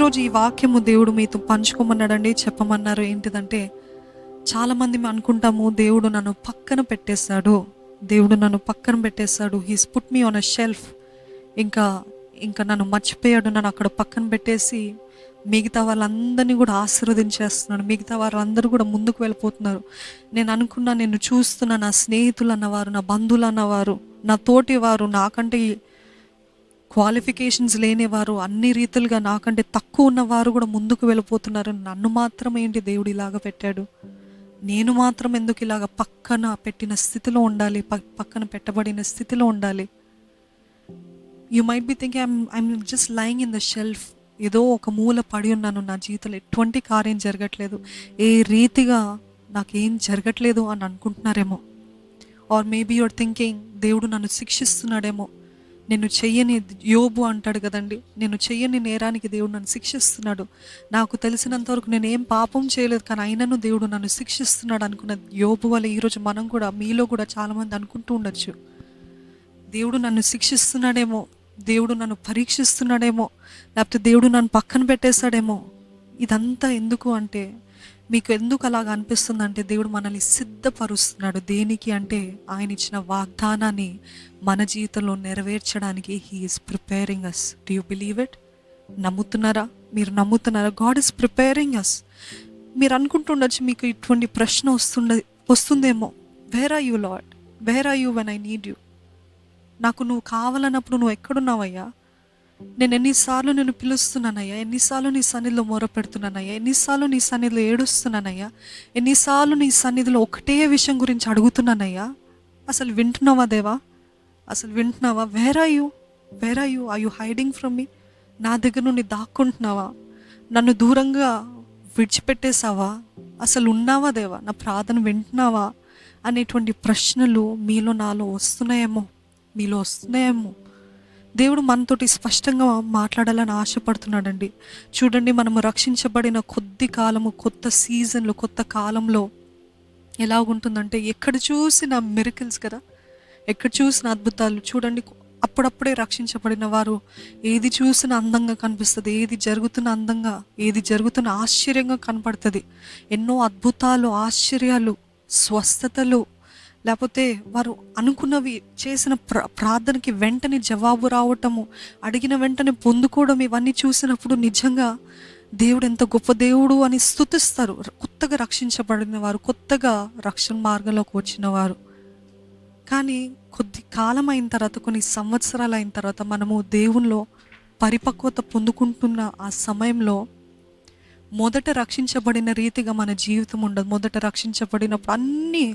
ఈరోజు ఈ వాక్యము దేవుడు మీతో పంచుకోమన్నాడండి, చెప్పమన్నారు. ఏంటిదంటే, చాలామంది మేము అనుకుంటాము, దేవుడు నన్ను పక్కన పెట్టేశాడు, దేవుడు నన్ను పక్కన పెట్టేశాడు, he's put me on a shelf, ఇంకా ఇంకా నన్ను మర్చిపోయాడు, నన్ను అక్కడ పక్కన పెట్టేసి మిగతా వాళ్ళందరినీ కూడా ఆశీర్వదించేస్తున్నాడు, మిగతా వాళ్ళందరూ కూడా ముందుకు వెళ్ళిపోతున్నారు. నేను అనుకున్నా, నేను చూస్తున్నా, నా స్నేహితులు అన్నవారు, నా బంధువులు అన్నవారు, నా తోటి వారు, నాకంటే క్వాలిఫికేషన్స్ లేనివారు, అన్ని రీతులుగా నాకంటే తక్కువ ఉన్నవారు కూడా ముందుకు వెళ్ళిపోతున్నారు. నన్ను మాత్రం ఏంటి దేవుడు ఇలాగ పెట్టాడు, నేను మాత్రం ఎందుకు ఇలాగ పక్కన పెట్టిన స్థితిలో ఉండాలి, పక్కన పెట్టబడిన స్థితిలో ఉండాలి. You might be thinking I'm just lying in the shelf, ఏదో ఒక మూల పడి ఉన్నాను, నా జీవితంలో ఎటువంటి కార్యం జరగట్లేదు, ఏ రీతిగా నాకేం జరగట్లేదు అని అనుకుంటున్నారేమో. ఆర్ మేబీ యువర్ థింకింగ్, దేవుడు నన్ను శిక్షిస్తున్నాడేమో, నేను చెయ్యని, యోబు అంటాడు కదండి, నేను చెయ్యని నేరానికి దేవుడు నన్ను శిక్షిస్తున్నాడు, నాకు తెలిసినంతవరకు నేను ఏం పాపం చేయలేదు కానీ అయినను దేవుడు నన్ను శిక్షిస్తున్నాడు అనుకున్న యోబు వల్ల ఈరోజు మనం కూడా, మీలో కూడా చాలామంది అనుకుంటూ ఉండొచ్చు, దేవుడు నన్ను శిక్షిస్తున్నాడేమో, దేవుడు నన్ను పరీక్షిస్తున్నాడేమో, లేకపోతే దేవుడు నన్ను పక్కన పెట్టేశాడేమో. ఇదంతా ఎందుకు అంటే, మీకు ఎందుకు అలాగ అనిపిస్తుందంటే, దేవుడు మనల్ని సిద్ధపరుస్తున్నాడు. దేనికి అంటే, ఆయన ఇచ్చిన వాగ్దానాన్ని మన జీవితంలో నెరవేర్చడానికి he is preparing us. Do you believe it? నమ్ముతున్నారా? మీరు నమ్ముతున్నారా? God is preparing us. మీరు అనుకుంటుండొచ్చు, మీకు ఇటువంటి ప్రశ్న వస్తుందేమో, where are you Lord, where are you when I need you? నాకు నువ్వు కావాలన్నప్పుడు నువ్వు ఎక్కడున్నావయ్యా? నేను ఎన్నిసార్లు నేను పిలుస్తున్నానయ్యా, ఎన్నిసార్లు నీ సన్నిధిలో మొరపెడుతున్నానయ్యా, ఎన్నిసార్లు నీ సన్నిధిలో ఏడుస్తున్నానయ్యా, ఎన్నిసార్లు నీ సన్నిధిలో ఒకటే విషయం గురించి అడుగుతున్నానయ్యా. అసలు వింటున్నావా దేవా? అసలు వింటున్నావా? Where are you, where are you? Are you hiding from me? నా దగ్గర నుండి దాక్కుంటున్నావా? నన్ను దూరంగా విడిచిపెట్టేసావా? అసలు ఉన్నావా దేవా? నా ప్రార్థన వింటున్నావా? అనేటువంటి ప్రశ్నలు మీలో నాలో వస్తున్నాయేమో, మీలో వస్తున్నాయేమో. దేవుడు మనతోటి స్పష్టంగా మాట్లాడాలని ఆశపడుతున్నాడండి. చూడండి, మనము రక్షించబడిన కొద్ది కాలము, కొత్త సీజన్లో, కొత్త కాలంలో ఎలాగుంటుందంటే, ఎక్కడ చూసిన మిరకిల్స్ కదా, ఎక్కడ చూసిన అద్భుతాలు. చూడండి, అప్పుడప్పుడే రక్షించబడిన వారు ఏది చూసిన అందంగా కనిపిస్తుంది, ఏది జరుగుతున్న అందంగా, ఏది జరుగుతున్న ఆశ్చర్యంగా కనపడుతుంది. ఎన్నో అద్భుతాలు, ఆశ్చర్యాలు, స్వస్థతలు, లేకపోతే వారు అనుకున్నవి చేసిన ప్రార్థనకి వెంటనే జవాబు రావటము, అడిగిన వెంటనే పొందుకోవడం, ఇవన్నీ చూసినప్పుడు నిజంగా దేవుడు ఎంత గొప్ప దేవుడు అని స్తుతిస్తారు. కొత్తగా రక్షించబడిన వారు, కొత్తగా రక్షణ మార్గంలోకి వచ్చిన వారు. కానీ కొద్ది కాలం అయిన తర్వాత, కొన్ని సంవత్సరాలు అయిన తర్వాత, మనము దేవునిలో పరిపక్వత పొందుకుంటున్న ఆ సమయంలో మొదట రక్షించబడిన రీతిగా మన జీవితం ఉండదు. మొదట రక్షించబడినప్పుడు అన్నీ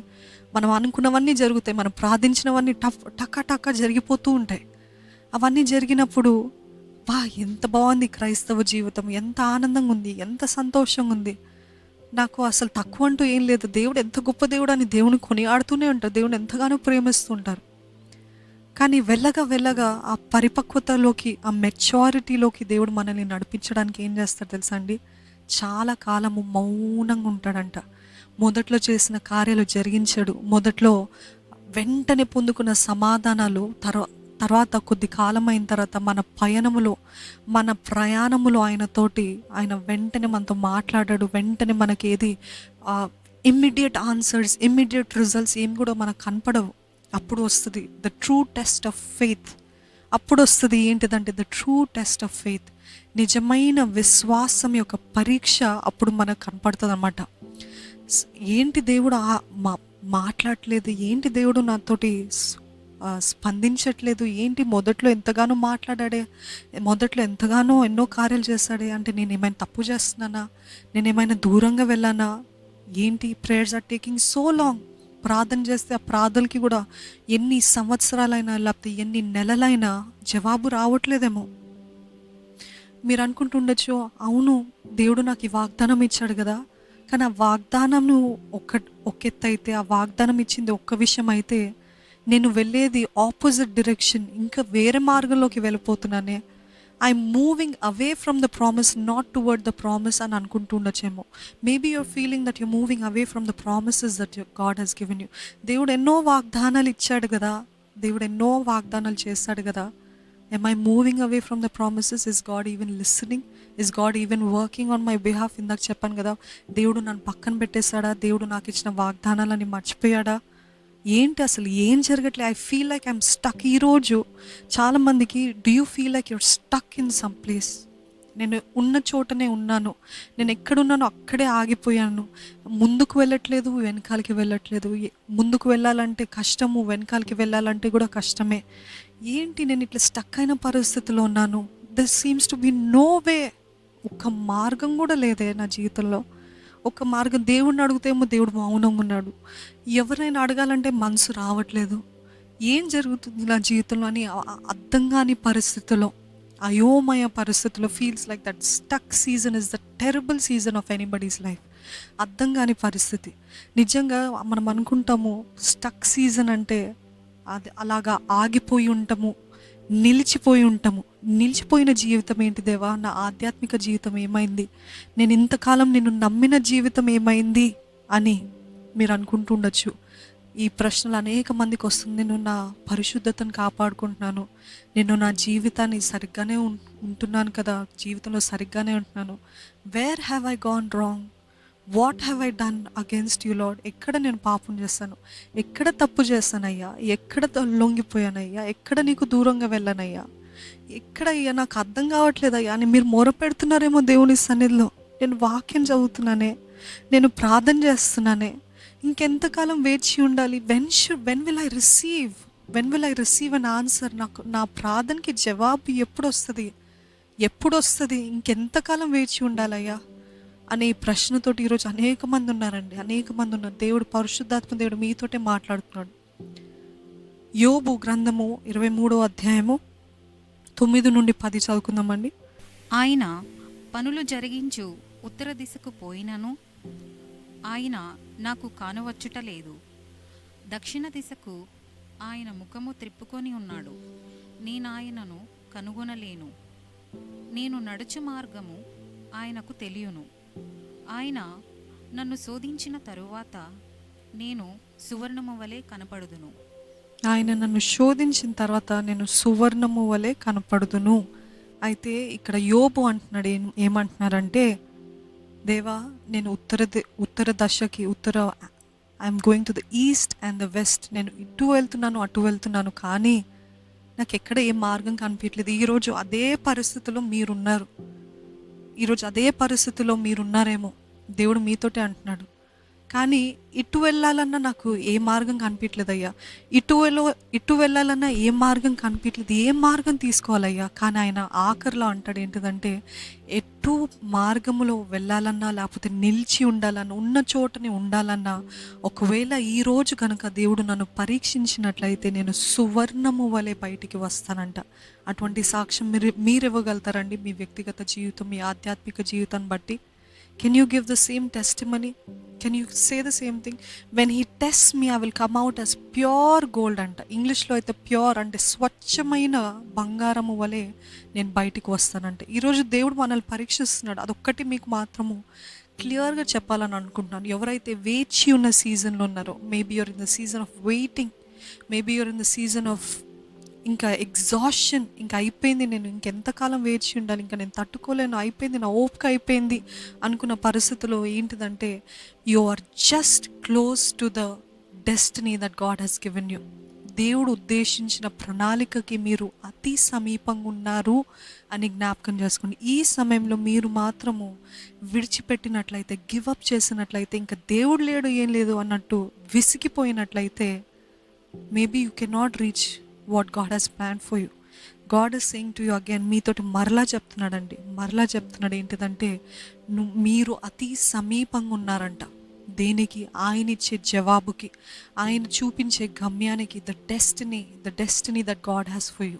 మనం అనుకున్నవన్నీ జరుగుతాయి, మనం ప్రార్థించినవన్నీ టకా జరిగిపోతూ ఉంటాయి. అవన్నీ జరిగినప్పుడు, ఎంత బాగుంది క్రైస్తవ జీవితం, ఎంత ఆనందంగా ఉంది, ఎంత సంతోషంగా ఉంది, నాకు అసలు తక్కువ అంటూ ఏం లేదు, దేవుడు ఎంత గొప్ప దేవుడు అని దేవుని కొనియాడుతూనే ఉంటారు, దేవుని ఎంతగానో ప్రేమిస్తుంటారు. కానీ వెళ్ళగా ఆ పరిపక్వతలోకి, ఆ మెచ్యూరిటీలోకి దేవుడు మనల్ని నడిపించడానికి ఏం చేస్తాడు తెలుసా అండి? చాలా కాలము మౌనంగా ఉంటాడంట. మొదట్లో చేసిన కార్యాలు జరిగించాడు, మొదట్లో వెంటనే పొందుకున్న సమాధానాలు తర్వాత కొద్ది కాలం అయిన తర్వాత మన పయనములో, మన ప్రయాణములో ఆయన వెంటనే మనతో మాట్లాడాడు. వెంటనే మనకి ఏది ఇమ్మీడియట్ ఆన్సర్స్, ఇమ్మీడియట్ రిజల్ట్స్ ఏం కూడా మనకు కనపడవు. అప్పుడు వస్తుంది the true test of faith. అప్పుడు వస్తుంది ఏంటిదంటే the true test of faith, నిజమైన విశ్వాసం యొక్క పరీక్ష అప్పుడు మనకు కనపడుతుంది అన్నమాట. ఏంటి దేవుడు మాట్లాడలేదు, ఏంటి దేవుడు నాతోటి స్పందించట్లేదు, ఏంటి మొదట్లో ఎంతగానో మాట్లాడాడే, మొదట్లో ఎంతగానో ఎన్నో కార్యాలు చేశాడే, అంటే నేను ఏమైనా తప్పు చేస్తున్నానా, నేను ఏమైనా దూరంగా వెళ్ళానా, ఏంటి prayers are taking so long. ప్రార్థన చేస్తే ఆ ప్రార్థనకి కూడా ఎన్ని సంవత్సరాలైనా లేకపోతే ఎన్ని నెలలైనా జవాబు రావట్లేదేమో. మీరు అనుకుంటుండొచ్చు, అవును దేవుడు నాకు ఈ వాగ్దానం ఇచ్చాడు కదా, కానీ ఆ వాగ్దానం ఒక ఎత్తు అయితే, ఆ వాగ్దానం ఇచ్చింది ఒక్క విషయం అయితే, నేను వెళ్ళేది ఆపోజిట్ డైరెక్షన్, ఇంకా వేరే మార్గంలోకి వెళ్ళిపోతున్నానే. I'm moving away from the promise, not toward the promise అని అనుకుంటుండొచ్చేమో. Maybe you're feeling that you're moving away from the promises that God has given you. దేవుడు ఎన్నో వాగ్దానాలు ఇచ్చాడు కదా, దేవుడు ఎన్నో వాగ్దానాలు చేశాడు కదా. Am I moving away from the promises? Is God even listening? Is God even working on my behalf? ఇందాక చెప్పాను కదా, దేవుడు నన్ను పక్కన పెట్టేశాడా? దేవుడు నాకు ఇచ్చిన వాగ్దానాలని మర్చిపోయాడా? ఏంటి అసలు ఏం జరగట్లే? I feel like I'm stuck. ఈరోజు చాలామందికి, do you feel like you're stuck in some place? నేను ఉన్న చోటనే ఉన్నాను, నేను ఎక్కడున్నానో అక్కడే ఆగిపోయాను, ముందుకు వెళ్ళట్లేదు, వెనకాలకి వెళ్ళట్లేదు. ముందుకు వెళ్ళాలంటే కష్టము, వెనకాలకి వెళ్ళాలంటే కూడా కష్టమే. ఏంటి నేను ఇట్లా స్టక్ అయిన పరిస్థితిలో ఉన్నాను? There seems to be no way. ఒక్క మార్గం కూడా లేదే నా జీవితంలో. ఒక మార్గం, దేవుడిని అడుగుతేమో దేవుడు మౌనంగా ఉన్నాడు, ఎవరైనా అడగాలంటే మనసు రావట్లేదు. ఏం జరుగుతుంది నా జీవితంలో అని అర్థం కాని పరిస్థితిలో, అయోమయ పరిస్థితిలో, feels like that stuck season is the terrible season of anybody's life. అర్థం కాని పరిస్థితి. నిజంగా మనం అనుకుంటాము స్టక్ సీజన్ అంటే అది అలాగా ఆగిపోయి ఉంటాము, నిలిచిపోయి ఉంటాము. నిలిచిపోయిన జీవితం ఏంటి దేవా? నా ఆధ్యాత్మిక జీవితం ఏమైంది? నేను ఇంతకాలం నిన్ను నమ్మిన జీవితం ఏమైంది అని మీరు అనుకుంటూ ఉండొచ్చు. ఈ ప్రశ్నలు అనేక మందికి వస్తుంది. నేను నా పరిశుద్ధతను కాపాడుకుంటున్నాను, నేను నా జీవితాన్ని సరిగ్గానే ఉంటున్నాను కదా, జీవితంలో సరిగ్గానే ఉంటున్నాను. Where have I gone wrong? What have I done against you lord? ఎక్కడ నేను పాపం చేస్తాను? ఎక్కడ తప్పు చేస్తానయ్యా? ఎక్కడ లొంగిపోయానయ్యా? ఎక్కడ నీకు దూరంగా వెళ్ళనయ్యా? ఎక్కడ అయ్యా నాకు అర్థం కావట్లేదయ్యా అని మీరు మొరపెడుతున్నారేమో దేవుని సన్నిధిలో. నేను వాక్యం చదువుతున్నానే, నేను ప్రార్థన చేస్తున్నానే, ఇంకెంతకాలం వేచి ఉండాలి? When will I receive an answer? నాకు నా ప్రార్థనకి జవాబు ఎప్పుడు వస్తుంది? ఇంకెంతకాలం వేచి ఉండాలయ్యా అనే ఈ ప్రశ్నతోటి ఈరోజు అనేక మంది ఉన్నారు. దేవుడు, పరిశుద్ధాత్మ దేవుడు మీతోటే మాట్లాడుతున్నాడు. యోబు గ్రంథము 23వ అధ్యాయము 9 నుండి 10 చదువుకుందామండి. ఆయన పనులు జరిగించు ఉత్తర దిశకు పోయినను ఆయన నాకు కానవచ్చుట లేదు. దక్షిణ దిశకు ఆయన ముఖము త్రిప్పుకొని ఉన్నాడు, నేనాయనను కనుగొనలేను. నేను నడుచు మార్గము ఆయనకు తెలియను. ఆయన నన్ను శోధించిన తరువాత నేను సువర్ణము వలె కనపడుదును. ఆయన నన్ను శోధించిన తర్వాత నేను సువర్ణము వలె కనపడుదును. అయితే ఇక్కడ యోబు అంటున్నాడు, ఏమంటున్నారంటే, దేవా నేను I'm going to the east and the west. నేను ఇటు వెళ్తున్నాను, అటు వెళ్తున్నాను, కానీ నాకు ఎక్కడ ఏ మార్గం కనిపించట్లేదు. ఈరోజు అదే పరిస్థితిలో మీరున్నారేమో. దేవుడు మీతోటే అంటున్నాడు, కానీ ఇటు వెళ్ళాలన్నా నాకు ఏ మార్గం కనిపించలేదయ్యా, ఇటు వెళ్ళాలన్నా ఏ మార్గం కనిపించలేదు, ఏ మార్గం తీసుకోవాలయ్యా? కానీ ఆయన ఆఖరిలో అంటాడు ఏంటిదంటే, ఎటు మార్గములో వెళ్ళాలన్నా, లేకపోతే నిలిచి ఉండాలన్నా, ఉన్న చోటనే ఉండాలన్నా, ఒకవేళ ఈరోజు కనుక దేవుడు నన్ను పరీక్షించినట్లయితే నేను సువర్ణము వలె బయటికి వస్తానంట. అటువంటి సాక్ష్యం మీరు ఇవ్వగలుగుతారండి మీ వ్యక్తిగత జీవితం, మీ ఆధ్యాత్మిక జీవితాన్ని బట్టి? Can you give the same testimony? Can you say the same thing? When he tests me, I will come out as pure gold అంట. ఇంగ్లీష్లో అయితే ప్యూర్ అంటే స్వచ్ఛమైన బంగారము వలె నేను బయటికి వస్తానంట. ఈరోజు దేవుడు మనల్ని పరీక్షిస్తున్నాడు. అదొక్కటి మీకు మాత్రము క్లియర్గా చెప్పాలని అనుకుంటున్నాను. ఎవరైతే వేచి ఉన్న సీజన్లో ఉన్నారో, maybe you're in the season of waiting, maybe you're in the season of ఇంకా ఎగ్జాషన్, ఇంకా అయిపోయింది, నేను ఇంకెంతకాలం వేచి ఉండాలి, ఇంకా నేను తట్టుకోలేను, అయిపోయింది, నా ఓపిక అయిపోయింది అనుకున్న పరిస్థితిలో ఏంటిదంటే, you are just close to the destiny that God has given you. దేవుడు ఉద్దేశించిన ప్రణాళికకి మీరు అతి సమీపంగా ఉన్నారు అని జ్ఞాపకం చేసుకోండి. ఈ సమయంలో మీరు మాత్రము విడిచిపెట్టినట్లయితే, గివప్ చేసినట్లయితే, ఇంకా దేవుడు లేడు, ఏం లేదు అన్నట్టు విసిగిపోయినట్లయితే, maybe you cannot reach what God has planned for you. God is saying to you again, మీతోటి మరలా చెప్తున్నాడు ఏంటిదంటే, మీరు అతి సమీపంగా ఉన్నారంట. దేనికి? ఆయన ఇచ్చే జవాబుకి, ఆయన చూపించే గమ్యానికి, the destiny that God has for you.